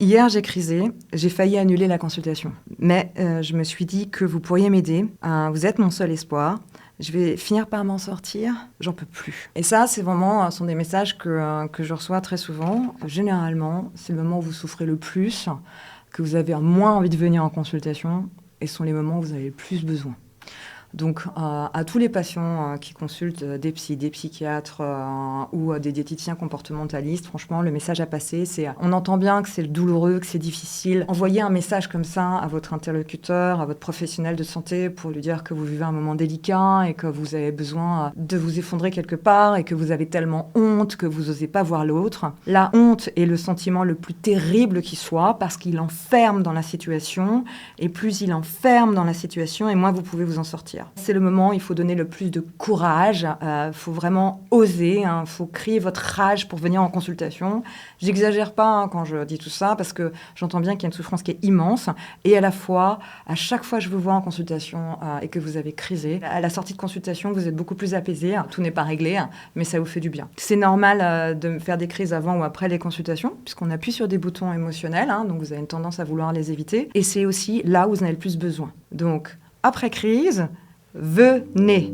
Hier, j'ai crisé, j'ai failli annuler la consultation. Mais je me suis dit que vous pourriez m'aider. Vous êtes mon seul espoir. Je vais finir par m'en sortir. J'en peux plus. Et ça, c'est vraiment, ce sont des messages que je reçois très souvent. Généralement, c'est le moment où vous souffrez le plus, que vous avez moins envie de venir en consultation, et ce sont les moments où vous avez le plus besoin. Donc, à tous les patients qui consultent des psys, des psychiatres ou des diététiciens comportementalistes, franchement, le message à passer, c'est on entend bien que c'est douloureux, que c'est difficile. Envoyez un message comme ça à votre interlocuteur, à votre professionnel de santé pour lui dire que vous vivez un moment délicat et que vous avez besoin de vous effondrer quelque part et que vous avez tellement honte que vous n'osez pas voir l'autre. La honte est le sentiment le plus terrible qui soit parce qu'il enferme dans la situation et plus il enferme dans la situation et moins vous pouvez vous en sortir. C'est le moment où il faut donner le plus de courage, faut vraiment oser, faut crier votre rage pour venir en consultation. J'exagère pas quand je dis tout ça, parce que j'entends bien qu'il y a une souffrance qui est immense, et à la fois, à chaque fois que je vous vois en consultation et que vous avez crisé, à la sortie de consultation, vous êtes beaucoup plus apaisé, tout n'est pas réglé, mais ça vous fait du bien. C'est normal de faire des crises avant ou après les consultations, puisqu'on appuie sur des boutons émotionnels, donc vous avez une tendance à vouloir les éviter, et c'est aussi là où vous en avez le plus besoin. Donc, après crise, venez.